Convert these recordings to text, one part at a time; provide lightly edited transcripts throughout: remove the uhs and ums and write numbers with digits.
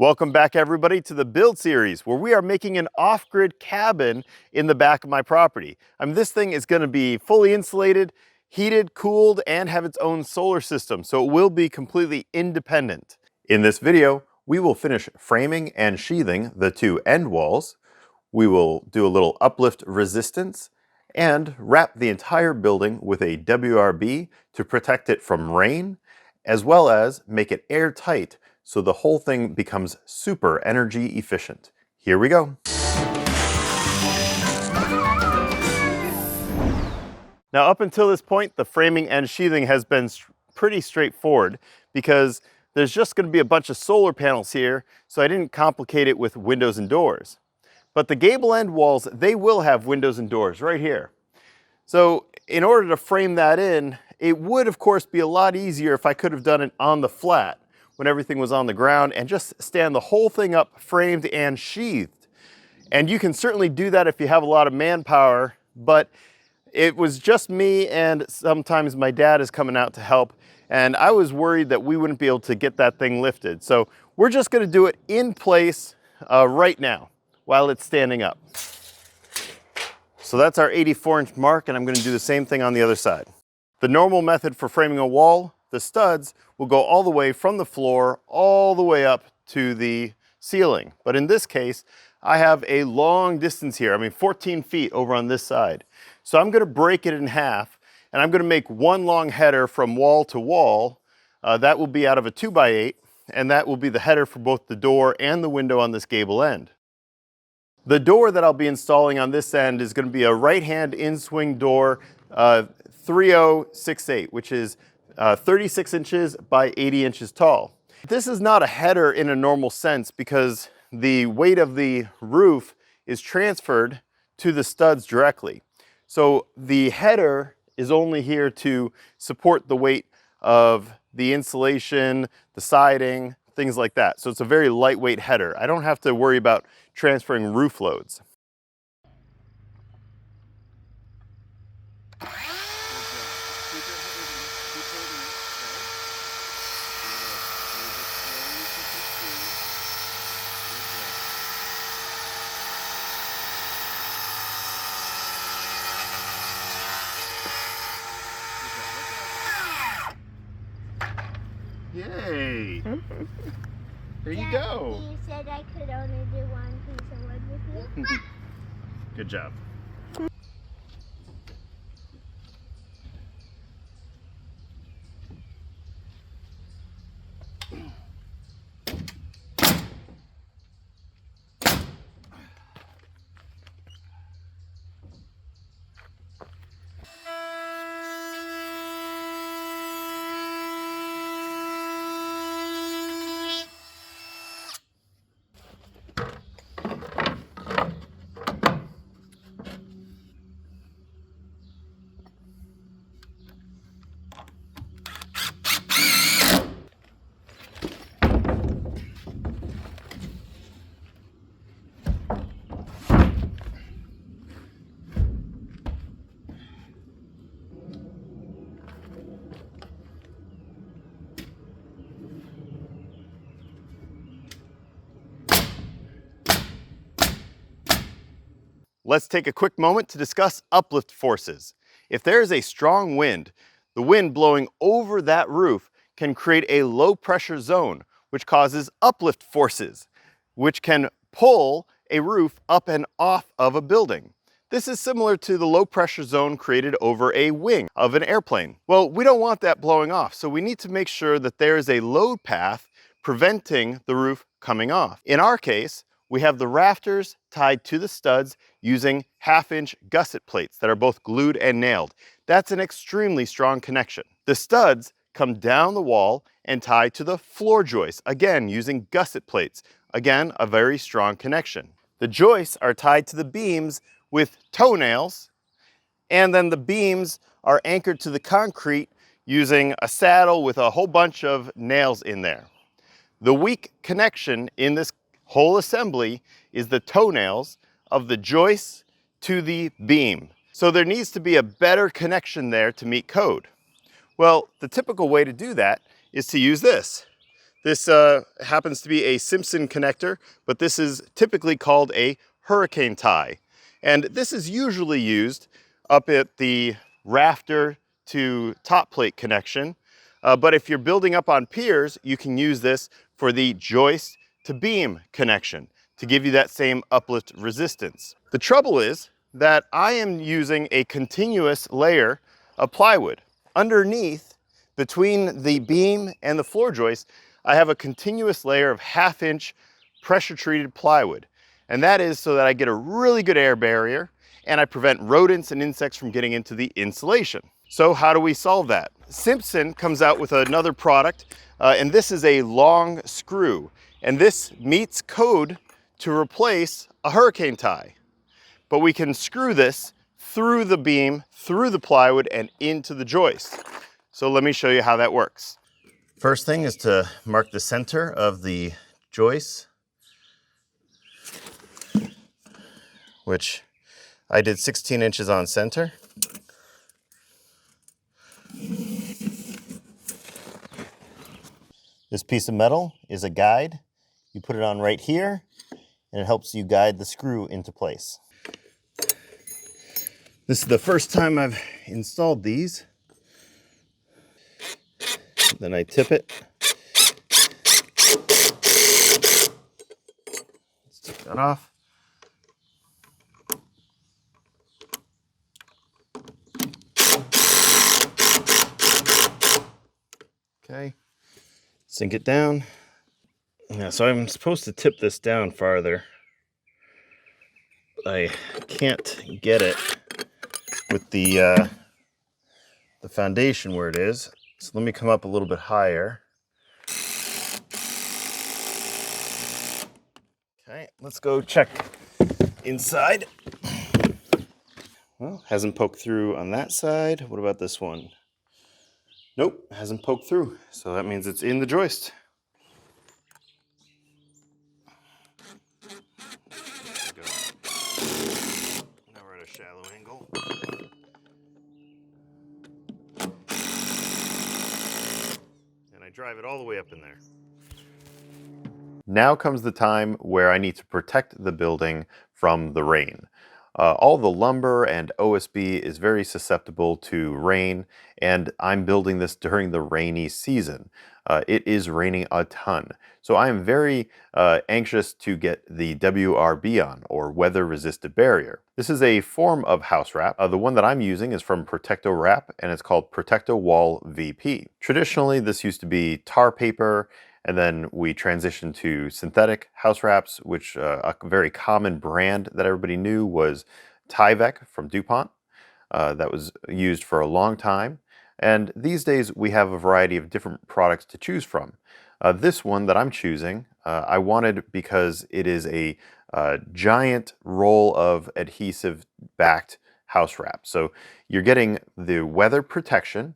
Welcome back everybody to the build series where we are making an off-grid cabin in the back of my property. This thing is going to be fully insulated, heated, cooled, and have its own solar system, so it will be completely independent. In this video, we will finish framing and sheathing the two end walls. We will do a little uplift resistance and wrap the entire building with a WRB to protect it from rain, as well as make it airtight so the whole thing becomes super energy efficient. Here we go. Now up until this point, the framing and sheathing has been pretty straightforward because there's just going to be a bunch of solar panels here, so I didn't complicate it with windows and doors. But the gable end walls, they will have windows and doors right here. So in order to frame that in, it would of course be a lot easier if I could have done it on the flat when everything was on the ground and just stand the whole thing up framed and sheathed. And you can certainly do that if you have a lot of manpower, but it was just me and sometimes my dad is coming out to help, and I was worried that we wouldn't be able to get that thing lifted. So we're just going to do it in place right now while it's standing up. So that's our 84-inch mark, and I'm going to do the same thing on the other side. The normal method for framing a wall, the studs will go all the way from the floor all the way up to the ceiling. But in this case, I have a long distance here. 14 feet over on this side. So I'm going to break it in half, and I'm going to make one long header from wall to wall. That will be out of a 2x8, and that will be the header for both the door and the window on this gable end. The door that I'll be installing on this end is going to be a right-hand in-swing door 3068, which is 36 inches by 80 inches tall. This is not a header in a normal sense because the weight of the roof is transferred to the studs directly. So the header is only here to support the weight of the insulation, the siding, things like that. So it's a very lightweight header. I don't have to worry about transferring roof loads. Yay! There you go. You said I could only do one piece of wood with you. Good job. Let's take a quick moment to discuss uplift forces. If there is a strong wind, the wind blowing over that roof can create a low pressure zone, which causes uplift forces, which can pull a roof up and off of a building. This is similar to the low pressure zone created over a wing of an airplane. Well, we don't want that blowing off, so we need to make sure that there is a load path preventing the roof coming off. In our case, we have the rafters tied to the studs using 1/2-inch gusset plates that are both glued and nailed. That's an extremely strong connection. The studs come down the wall and tie to the floor joists, again using gusset plates. Again, a very strong connection. The joists are tied to the beams with toenails, and then the beams are anchored to the concrete using a saddle with a whole bunch of nails in there. The weak connection in this whole assembly is the toenails of the joists to the beam. So there needs to be a better connection there to meet code. Well, the typical way to do that is to use this. This happens to be a Simpson connector, but this is typically called a hurricane tie. And this is usually used up at the rafter to top plate connection. But if you're building up on piers, you can use this for the joist to beam connection to give you that same uplift resistance. The trouble is that I am using a continuous layer of plywood. Underneath, between the beam and the floor joist, I have a continuous layer of 1/2 inch pressure treated plywood. And that is so that I get a really good air barrier and I prevent rodents and insects from getting into the insulation. So how do we solve that? Simpson comes out with another product, and this is a long screw. And this meets code to replace a hurricane tie. But we can screw this through the beam, through the plywood, and into the joist. So let me show you how that works. First thing is to mark the center of the joist, which I did 16 inches on center. This piece of metal is a guide. You put it on right here, and it helps you guide the screw into place. This is the first time I've installed these. Then I tip it. Let's take that off. Okay, sink it down. Yeah, so I'm supposed to tip this down farther, but I can't get it with the foundation where it is. So let me come up a little bit higher. Okay, let's go check inside. Well, hasn't poked through on that side. What about this one? Nope, hasn't poked through. So that means it's in the joist. Now we're at a shallow angle. And I drive it all the way up in there. Now comes the time where I need to protect the building from the rain. All the lumber and OSB is very susceptible to rain, and I'm building this during the rainy season. It is raining a ton. So I am very anxious to get the WRB on, or weather resistant barrier. This is a form of house wrap. The one that I'm using is from Protecto Wrap, and it's called Protecto Wall VP. Traditionally, this used to be tar paper, and then we transitioned to synthetic house wraps, which a very common brand that everybody knew was Tyvek from DuPont. That was used for a long time. And these days we have a variety of different products to choose from. This one that I'm choosing, I wanted because it is a giant roll of adhesive backed house wrap. So you're getting the weather protection,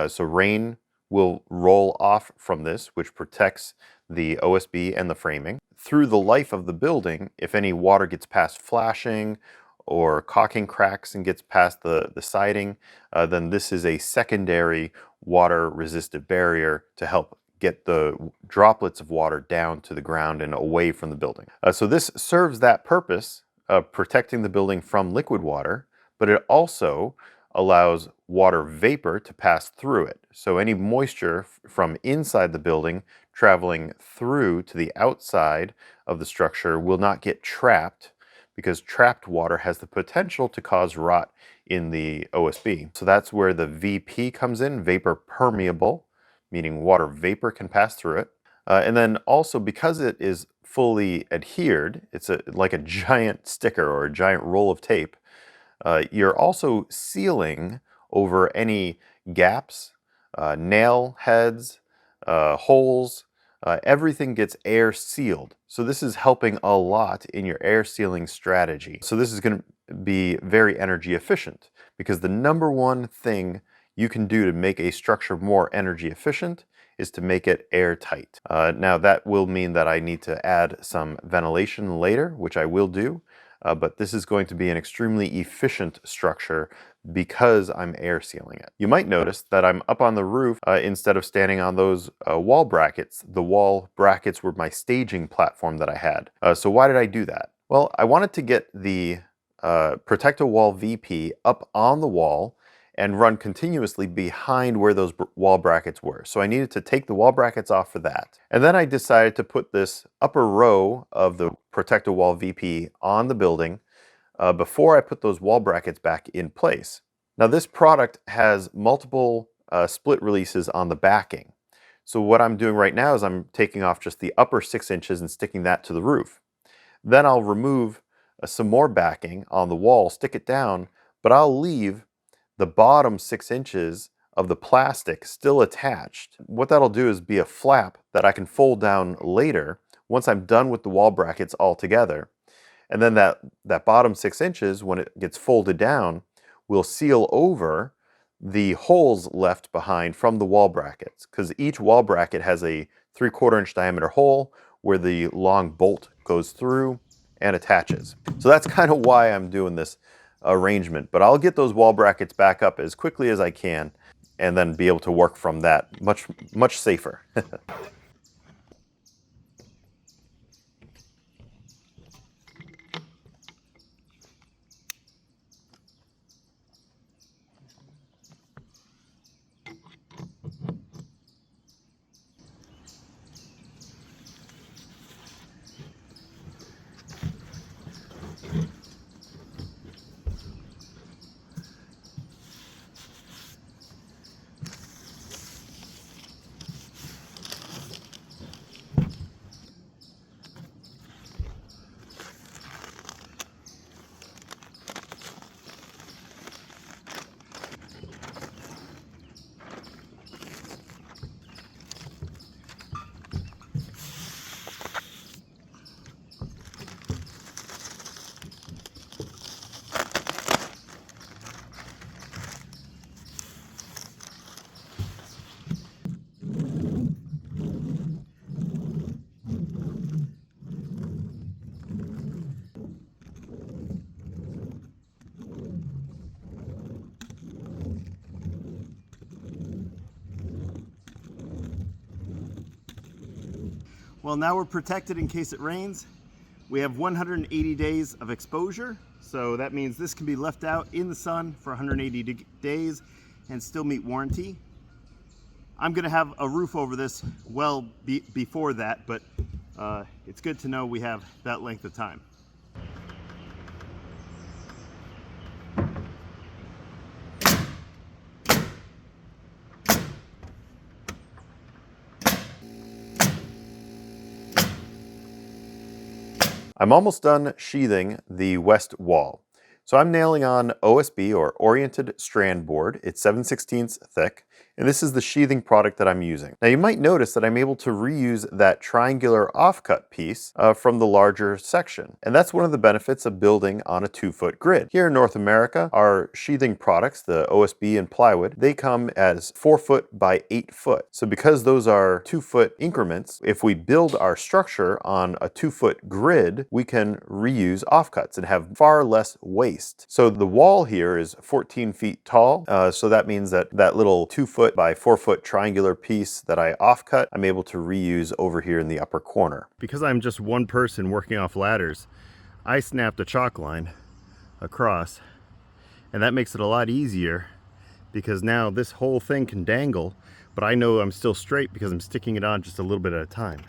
so rain will roll off from this, which protects the OSB and the framing. Through the life of the building, if any water gets past flashing or caulking cracks and gets past the siding, then this is a secondary water resistant barrier to help get the droplets of water down to the ground and away from the building. So this serves that purpose of protecting the building from liquid water, but it also allows water vapor to pass through it. So any moisture from inside the building traveling through to the outside of the structure will not get trapped, because trapped water has the potential to cause rot in the OSB. So that's where the VP comes in, vapor permeable, meaning water vapor can pass through it. And then also, because it is fully adhered, it's like a giant sticker or a giant roll of tape, you're also sealing over any gaps, nail heads, holes. Everything gets air sealed. So this is helping a lot in your air sealing strategy. So this is going to be very energy efficient, because the number one thing you can do to make a structure more energy efficient is to make it airtight. Now that will mean that I need to add some ventilation later, which I will do. But this is going to be an extremely efficient structure because I'm air sealing it. You might notice that I'm up on the roof instead of standing on those wall brackets. The wall brackets were my staging platform that I had. So why did I do that? Well, I wanted to get the Protecto Wall VP up on the wall and run continuously behind where those wall brackets were. So I needed to take the wall brackets off for that. And then I decided to put this upper row of the Protecto Wall VP on the building before I put those wall brackets back in place. Now this product has multiple split releases on the backing. So what I'm doing right now is I'm taking off just the upper 6 inches and sticking that to the roof. Then I'll remove some more backing on the wall, stick it down, but I'll leave the bottom 6 inches of the plastic still attached. What that'll do is be a flap that I can fold down later once I'm done with the wall brackets all together. And then that bottom 6 inches, when it gets folded down, will seal over the holes left behind from the wall brackets, because each wall bracket has a 3/4 inch diameter hole where the long bolt goes through and attaches. So that's kind of why I'm doing this arrangement, but I'll get those wall brackets back up as quickly as I can and then be able to work from that much safer. Well, now we're protected in case it rains. We have 180 days of exposure, so that means this can be left out in the sun for 180 days and still meet warranty. I'm gonna have a roof over this well before that, but it's good to know we have that length of time. I'm almost done sheathing the west wall. So I'm nailing on OSB, or oriented strand board. It's 7/16 thick, and this is the sheathing product that I'm using. Now you might notice that I'm able to reuse that triangular offcut piece from the larger section. And that's one of the benefits of building on a 2-foot grid. Here in North America, our sheathing products, the OSB and plywood, they come as 4 foot by 8 foot. So because those are 2-foot increments, if we build our structure on a 2-foot grid, we can reuse offcuts and have far less waste. So the wall here is 14 feet tall. So that means that that little 2-foot by 4-foot triangular piece that I offcut, I'm able to reuse over here in the upper corner. Because I'm just one person working off ladders, I snapped a chalk line across, and that makes it a lot easier because now this whole thing can dangle, but I know I'm still straight because I'm sticking it on just a little bit at a time.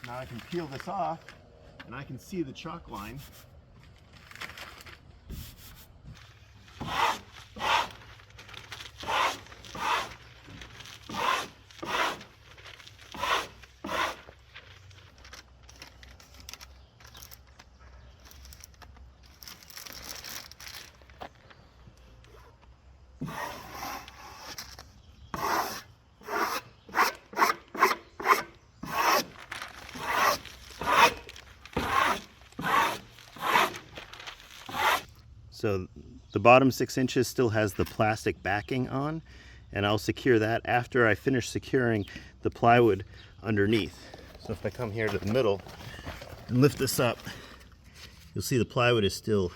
Now I can peel this off and I can see the chalk line. So the bottom 6 inches still has the plastic backing on, and I'll secure that after I finish securing the plywood underneath. So if I come here to the middle and lift this up, you'll see the plywood is still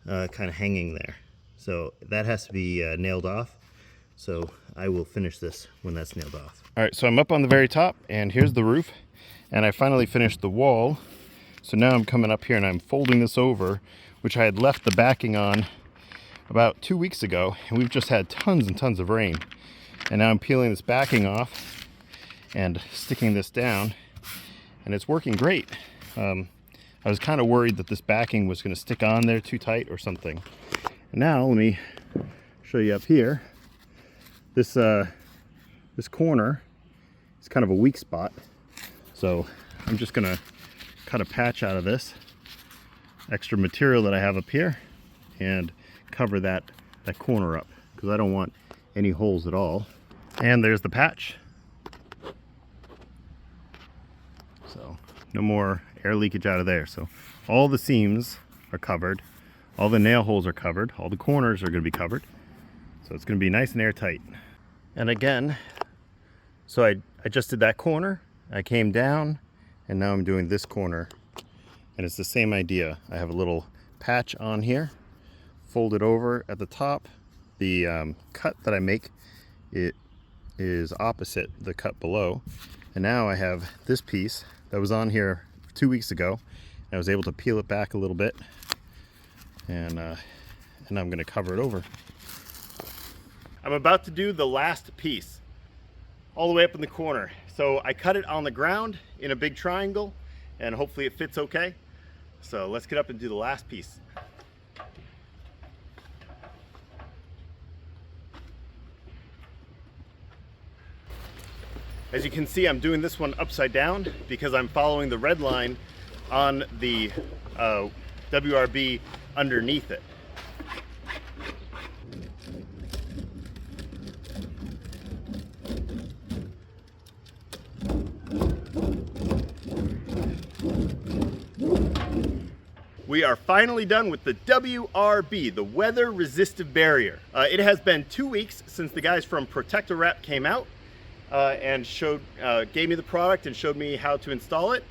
kind of hanging there. So that has to be nailed off. So I will finish this when that's nailed off. All right, so I'm up on the very top, and here's the roof. And I finally finished the wall. So now I'm coming up here and I'm folding this over, which I had left the backing on about 2 weeks ago, and we've just had tons and tons of rain. And now I'm peeling this backing off and sticking this down, and it's working great. I was kind of worried that this backing was going to stick on there too tight or something. And now let me show you up here. This corner is kind of a weak spot, so I'm just going to cut a patch out of this extra material that I have up here and cover that corner up, because I don't want any holes at all. And there's the patch. So no more air leakage out of there. So all the seams are covered, all the nail holes are covered, all the corners are going to be covered. So it's going to be nice and airtight. And again, so I just did that corner, I came down, and now I'm doing this corner. And it's the same idea. I have a little patch on here, fold it over at the top. The cut that I make, it is opposite the cut below. And now I have this piece that was on here 2 weeks ago. I was able to peel it back a little bit, and I'm going to cover it over. I'm about to do the last piece, all the way up in the corner. So I cut it on the ground in a big triangle, and hopefully it fits okay. So let's get up and do the last piece. As you can see, I'm doing this one upside down because I'm following the red line on the WRB underneath it. We are finally done with the WRB, the weather resistive barrier. It has been 2 weeks since the guys from Protecto Wrap came out and gave me the product and showed me how to install it,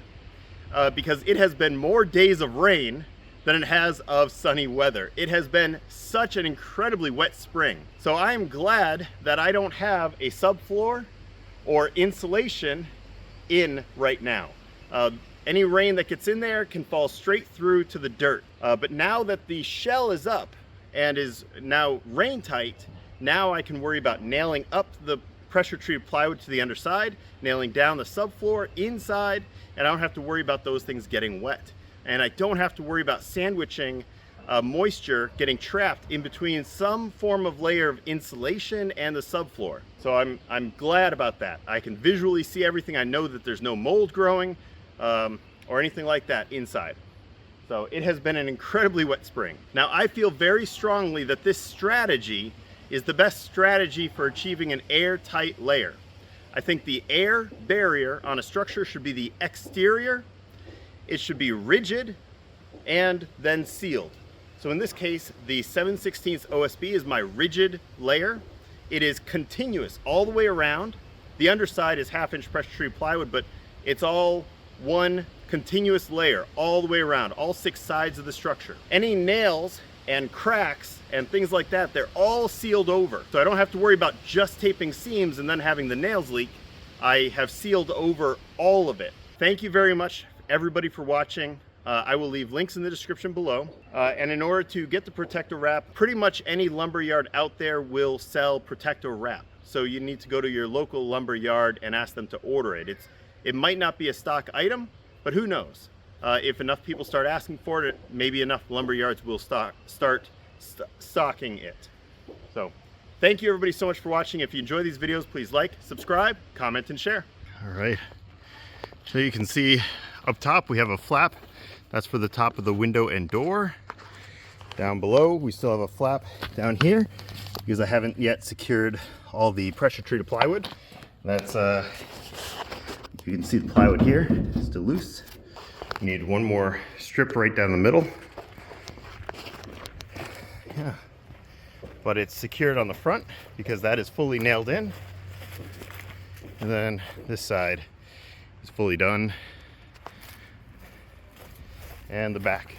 because it has been more days of rain than it has of sunny weather. It has been such an incredibly wet spring. So I am glad that I don't have a subfloor or insulation in right now. Any rain that gets in there can fall straight through to the dirt. But now that the shell is up and is now rain tight, now I can worry about nailing up the pressure treated plywood to the underside, nailing down the subfloor inside, and I don't have to worry about those things getting wet. And I don't have to worry about sandwiching moisture getting trapped in between some form of layer of insulation and the subfloor. So I'm glad about that. I can visually see everything. I know that there's no mold growing or anything like that inside. So it has been an incredibly wet spring. Now I feel very strongly that this strategy is the best strategy for achieving an airtight layer. I think the air barrier on a structure should be the exterior. It should be rigid and then sealed. So in this case, the 7/16 OSB is my rigid layer. It is continuous all the way around. The underside is 1/2-inch pressure treated plywood, but it's all one continuous layer all the way around, all 6 sides of the structure. Any nails and cracks and things like that, they're all sealed over. So I don't have to worry about just taping seams and then having the nails leak. I have sealed over all of it. Thank you very much, everybody, for watching. I will leave links in the description below. And in order to get the Protecto Wrap, pretty much any lumber yard out there will sell Protecto Wrap. So you need to go to your local lumber yard and ask them to order it. It might not be a stock item, but who knows? If enough people start asking for it, maybe enough lumber yards will start stocking it. So thank you everybody so much for watching. If you enjoy these videos, please like, subscribe, comment, and share. All right, so you can see up top we have a flap. That's for the top of the window and door. Down below we still have a flap down here because I haven't yet secured all the pressure treated plywood. That's you can see the plywood here, still loose. You need one more strip right down the middle. Yeah, but it's secured on the front because that is fully nailed in. And then this side is fully done. And the back.